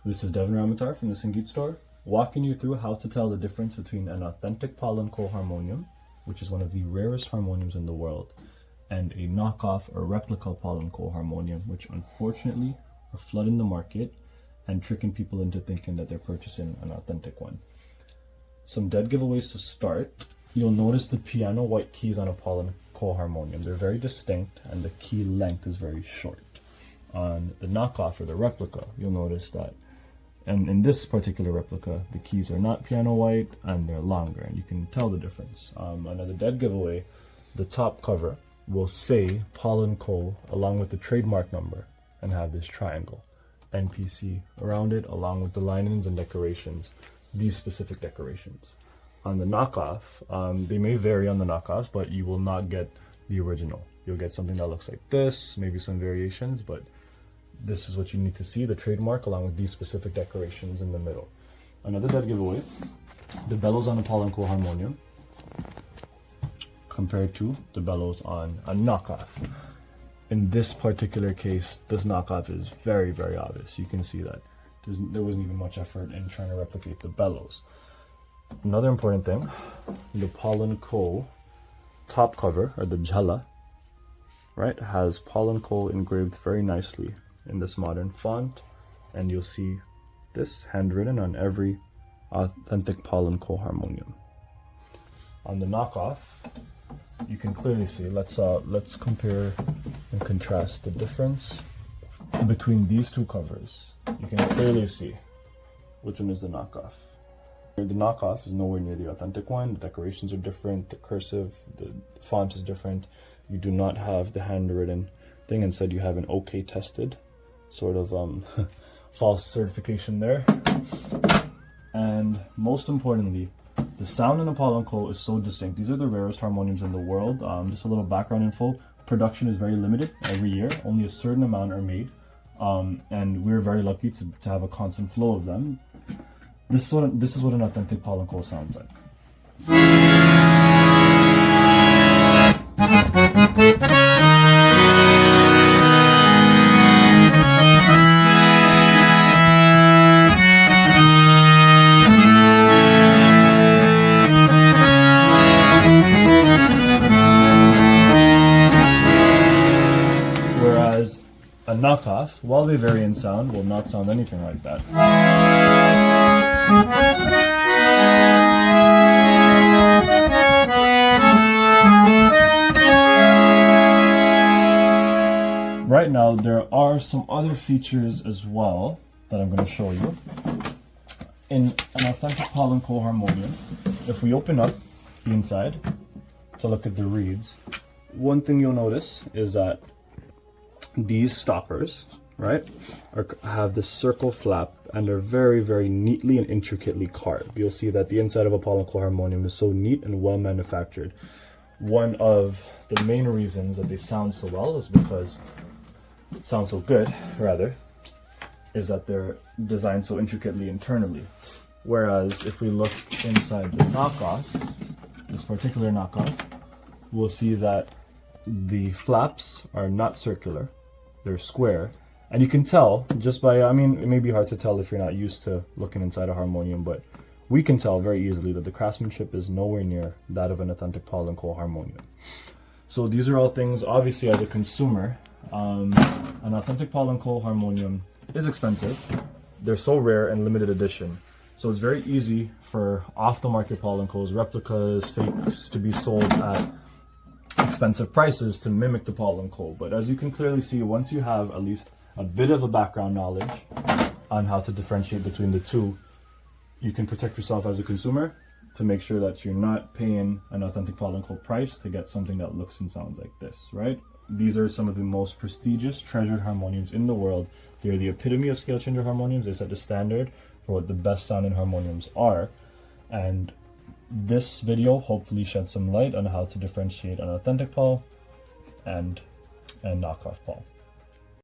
This is Devin Ramatar from the Sangeet store, walking you through how to tell the difference between an authentic Paul & Co. harmonium, which is one of the rarest harmoniums in the world, and a knockoff or replica Paul & Co. harmonium, which unfortunately are flooding the market and tricking people into thinking that they're purchasing an authentic one. Some dead giveaways to start. You'll notice the piano white keys on a Paul & Co. harmonium. They're very distinct and the key length is very short. On the knockoff or the replica, you'll notice that, and in this particular replica, the keys are not piano white and they're longer, and you can tell the difference. Another dead giveaway, the top cover will say Paul & Co. along with the trademark number and have this triangle, NPC around it, along with the linings and decorations, these specific decorations. On the knockoff, they may vary on the knockoffs, but you will not get the original. You'll get something that looks like this, maybe some variations, but this is what you need to see, the trademark along with these specific decorations in the middle. Another dead giveaway, the bellows on the Paul & Co. harmonium compared to the bellows on a knockoff. In this particular case, this knockoff is very, very obvious. You can see that there wasn't even much effort in trying to replicate the bellows. Another important thing, the Paul & Co. top cover, or the jhala, right, has Paul & Co. engraved very nicely in this modern font, and you'll see this handwritten on every authentic Paul & Co. harmonium. On the knockoff, you can clearly see, let's compare and contrast the difference between these two covers. You can clearly see which one is the knockoff. The knockoff is nowhere near the authentic one. The decorations are different, the cursive, the font is different. You do not have the handwritten thing. Instead, you have an OK tested sort of false certification there. And most importantly, the sound in a Paul & Co. is so distinct. These are the rarest harmoniums in the world. Just a little background info. Production is very limited every year. Only a certain amount are made. And we're very lucky to have a constant flow of them. This is what an authentic Paul & Co. sounds like. Whereas a knockoff, while they vary in sound, will not sound anything like that. Right now, there are some other features as well that I'm going to show you. In an authentic Paul & Co. harmonium, if we open up the inside to look at the reeds, one thing you'll notice is that these stoppers, right, have this circle flap and are very, very neatly and intricately carved. You'll see that the inside of a Paul & Co. harmonium is so neat and well manufactured. One of the main reasons that they sound so well is because sound so good, rather, is that they're designed so intricately internally. Whereas if we look inside the knockoff, this particular knockoff, we'll see that the flaps are not circular, they're square. And you can tell just by, I mean, it may be hard to tell if you're not used to looking inside a harmonium, but we can tell very easily that the craftsmanship is nowhere near that of an authentic Paul & Co. harmonium. So these are all things, obviously as a consumer, an authentic Paul & Co. harmonium is expensive. They're so rare and limited edition. So it's very easy for off-the-market Paul & Co.'s replicas, fakes to be sold at expensive prices to mimic the Paul & Co. But as you can clearly see, once you have at least a bit of a background knowledge on how to differentiate between the two, you can protect yourself as a consumer to make sure that you're not paying an authentic Paul & Co. price to get something that looks and sounds like this, right? These are some of the most prestigious, treasured harmoniums in the world. They're the epitome of scale changer harmoniums. They set the standard for what the best sounding harmoniums are. And this video hopefully sheds some light on how to differentiate an authentic Paul and knockoff Paul.